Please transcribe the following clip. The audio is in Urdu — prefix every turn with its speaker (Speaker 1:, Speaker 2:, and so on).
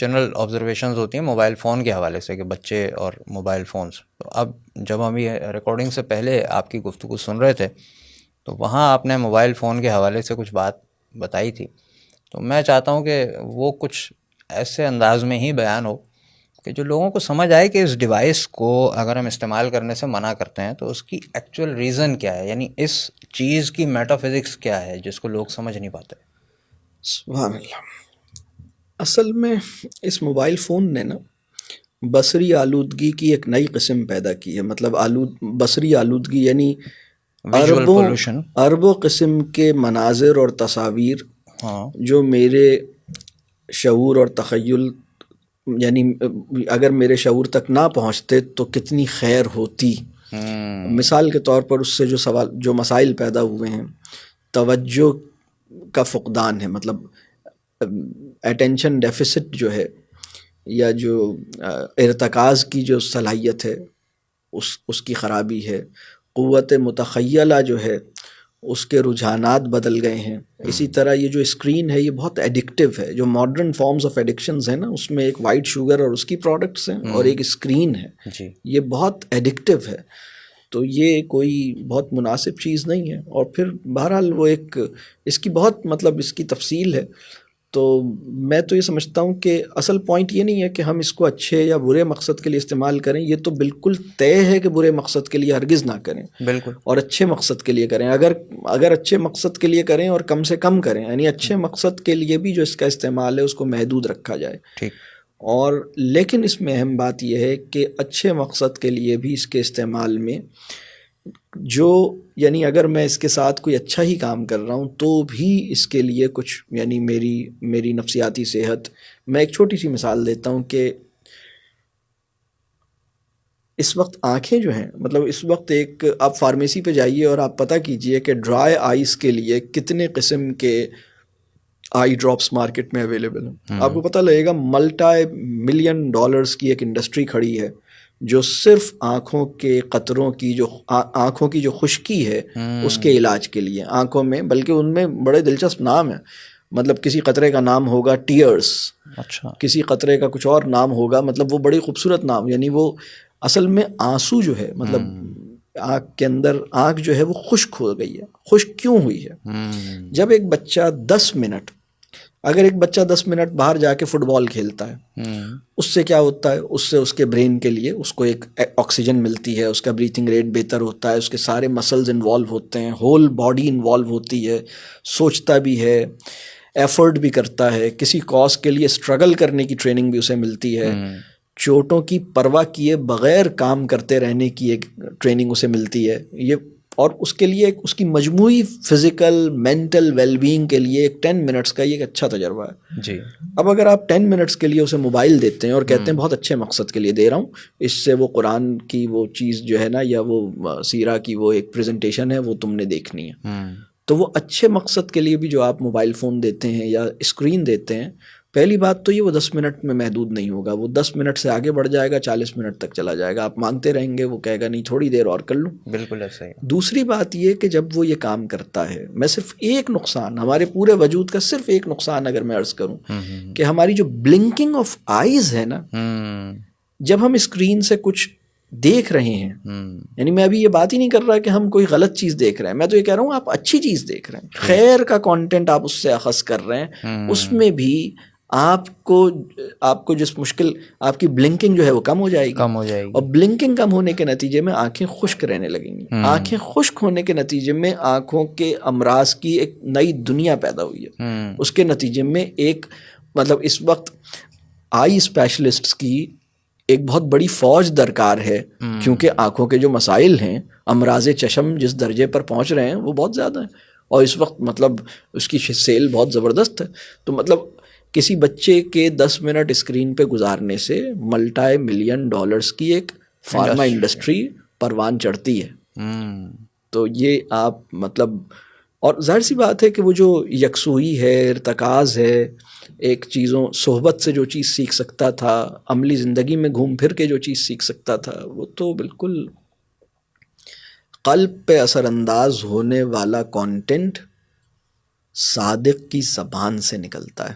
Speaker 1: جنرل آبزرویشنز ہوتی ہیں موبائل فون کے حوالے سے کہ بچے اور موبائل فونز. تو اب جب ہم یہ ریکارڈنگ سے پہلے آپ کی گفتگو سن رہے تھے تو وہاں آپ نے موبائل فون کے حوالے سے کچھ بات بتائی تھی، تو میں چاہتا ہوں کہ وہ کچھ ایسے انداز میں ہی بیان ہو کہ جو لوگوں کو سمجھ آئے کہ اس ڈیوائس کو اگر ہم استعمال کرنے سے منع کرتے ہیں تو اس کی ایکچوئل ریزن کیا ہے، یعنی اس چیز کی میٹا فزکس کیا ہے جس کو لوگ سمجھ نہیں پاتے.
Speaker 2: سبحان اللہ. اصل میں اس موبائل فون نے نا بصری آلودگی کی ایک نئی قسم پیدا کی ہے. مطلب بصری آلودگی یعنی
Speaker 1: ویژول پولوشن،
Speaker 2: اربوں قسم کے مناظر اور تصاویر
Speaker 1: ہاں
Speaker 2: جو میرے شعور اور تخیل، یعنی اگر میرے شعور تک نہ پہنچتے تو کتنی خیر ہوتی. مثال کے طور پر اس سے جو مسائل پیدا ہوئے ہیں، توجہ کا فقدان ہے، مطلب اٹینشن ڈیفیسٹ جو ہے، یا جو ارتکاز کی جو صلاحیت ہے اس کی خرابی ہے. قوت متخیلہ جو ہے اس کے رجحانات بدل گئے ہیں. اسی طرح یہ جو اسکرین ہے یہ بہت ایڈکٹیو ہے. جو ماڈرن فارمز آف ایڈکشنز ہیں نا، اس میں ایک وائٹ شوگر اور اس کی پروڈکٹس ہیں اور ایک اسکرین ہے. یہ بہت ایڈکٹیو ہے. تو یہ کوئی بہت مناسب چیز نہیں ہے. اور پھر بہرحال وہ ایک اس کی بہت مطلب اس کی تفصیل ہے. تو میں تو یہ سمجھتا ہوں کہ اصل پوائنٹ یہ نہیں ہے کہ ہم اس کو اچھے یا برے مقصد کے لیے استعمال کریں. یہ تو بالکل طے ہے کہ برے مقصد کے لیے ہرگز نہ کریں،
Speaker 1: بالکل،
Speaker 2: اور اچھے مقصد کے لیے کریں. اگر اچھے مقصد کے لیے کریں اور کم سے کم کریں، یعنی اچھے مقصد کے لیے بھی جو اس کا استعمال ہے اس کو محدود رکھا جائے.
Speaker 1: ٹھیک.
Speaker 2: اور لیکن اس میں اہم بات یہ ہے کہ اچھے مقصد کے لیے بھی اس کے استعمال میں یعنی اگر میں اس کے ساتھ کوئی اچھا ہی کام کر رہا ہوں تو بھی اس کے لیے کچھ، یعنی میری نفسیاتی صحت. میں ایک چھوٹی سی مثال دیتا ہوں کہ اس وقت آنکھیں جو ہیں، مطلب اس وقت آپ فارمیسی پہ جائیے اور آپ پتہ کیجئے کہ ڈرائی آئیز کے لیے کتنے قسم کے آئی ڈراپس مارکیٹ میں اویلیبل ہیں. آپ کو پتہ لگے گا ملٹی ملین ڈالرز کی ایک انڈسٹری کھڑی ہے جو صرف آنکھوں کے قطروں کی آنکھوں کی جو خشکی ہے اس کے علاج کے لیے. آنکھوں میں، بلکہ ان میں بڑے دلچسپ نام ہیں. مطلب کسی قطرے کا نام ہوگا ٹیئرس،
Speaker 1: اچھا،
Speaker 2: کسی قطرے کا کچھ اور نام ہوگا. مطلب وہ بڑی خوبصورت نام، یعنی وہ اصل میں آنسو جو ہے، مطلب آنکھ کے اندر آنکھ جو ہے وہ خشک ہو گئی ہے. خشک کیوں ہوئی ہے؟ جب ایک بچہ 10 منٹ باہر جا کے فٹ بال کھیلتا ہے، اس سے کیا ہوتا ہے؟ اس سے اس کے برین کے لیے اس کو ایک آکسیجن ملتی ہے، اس کا بریتھنگ ریٹ بہتر ہوتا ہے، اس کے سارے مسلز انوالو ہوتے ہیں، ہول باڈی انوالو ہوتی ہے، سوچتا بھی ہے، ایفرٹ بھی کرتا ہے، کسی کاز کے لیے اسٹرگل کرنے کی ٹریننگ بھی اسے ملتی ہے، چوٹوں کی پرواہ کیے بغیر کام کرتے رہنے کی ایک ٹریننگ اسے ملتی ہے. اور اس کے لیے اس کی مجموعی فزیکل مینٹل ویل بینگ کے لیے 10 منٹس کا یہ ایک اچھا تجربہ ہے.
Speaker 1: جی.
Speaker 2: اب اگر آپ 10 منٹس کے لیے اسے موبائل دیتے ہیں اور کہتے ہیں بہت اچھے مقصد کے لیے دے رہا ہوں، اس سے وہ قرآن کی وہ چیز جو ہے نا، یا وہ سیرہ کی وہ ایک پریزنٹیشن ہے وہ تم نے دیکھنی ہے، تو وہ اچھے مقصد کے لیے بھی جو آپ موبائل فون دیتے ہیں یا اسکرین دیتے ہیں، پہلی بات تو یہ وہ 10 منٹ میں محدود نہیں ہوگا. وہ 10 منٹ سے آگے بڑھ جائے گا، 40 منٹ تک چلا جائے گا. آپ مانگتے رہیں گے، وہ کہے گا نہیں تھوڑی دیر اور کر لوں.
Speaker 1: بالکل ایسا ہی.
Speaker 2: دوسری بات یہ کہ جب وہ یہ کام کرتا ہے، میں صرف ایک نقصان، ہمارے پورے وجود کا صرف ایک نقصان اگر میں عرض کروں کہ ہماری جو بلنکنگ آف آئیز ہے نا، جب ہم اسکرین سے کچھ دیکھ رہے ہیں، یعنی میں ابھی یہ بات ہی نہیں کر رہا کہ ہم کوئی غلط چیز دیکھ رہے ہیں، میں تو یہ کہہ رہا ہوں آپ اچھی چیز دیکھ رہے ہیں، خیر کا کانٹینٹ آپ اس سے اخذ کر رہے ہیں، اس میں بھی آپ کو جس مشکل، آپ کی بلنکنگ جو ہے وہ کم ہو جائے گی. اور بلنکنگ کم ہونے کے نتیجے میں آنکھیں خشک رہنے لگیں گی. آنکھیں خشک ہونے کے نتیجے میں آنکھوں کے امراض کی ایک نئی دنیا پیدا ہوئی ہے. اس کے نتیجے میں ایک مطلب اس وقت آئی اسپیشلسٹس کی ایک بہت بڑی فوج درکار ہے، کیونکہ آنکھوں کے جو مسائل ہیں، امراض چشم جس درجے پر پہنچ رہے ہیں وہ بہت زیادہ ہیں، اور اس وقت مطلب اس کی سیل بہت زبردست ہے. تو مطلب کسی بچے کے 10 منٹ اسکرین پہ گزارنے سے ملٹی ملین ڈالرز کی ایک فارما انڈسٹری پروان چڑھتی ہے. تو یہ آپ مطلب، اور ظاہر سی بات ہے کہ وہ جو یکسوئی ہے، ارتکاز ہے، ایک چیزوں صحبت سے جو چیز سیکھ سکتا تھا، عملی زندگی میں گھوم پھر کے جو چیز سیکھ سکتا تھا، وہ تو بالکل قلب پہ اثر انداز ہونے والا کانٹینٹ صادق کی زبان سے نکلتا ہے.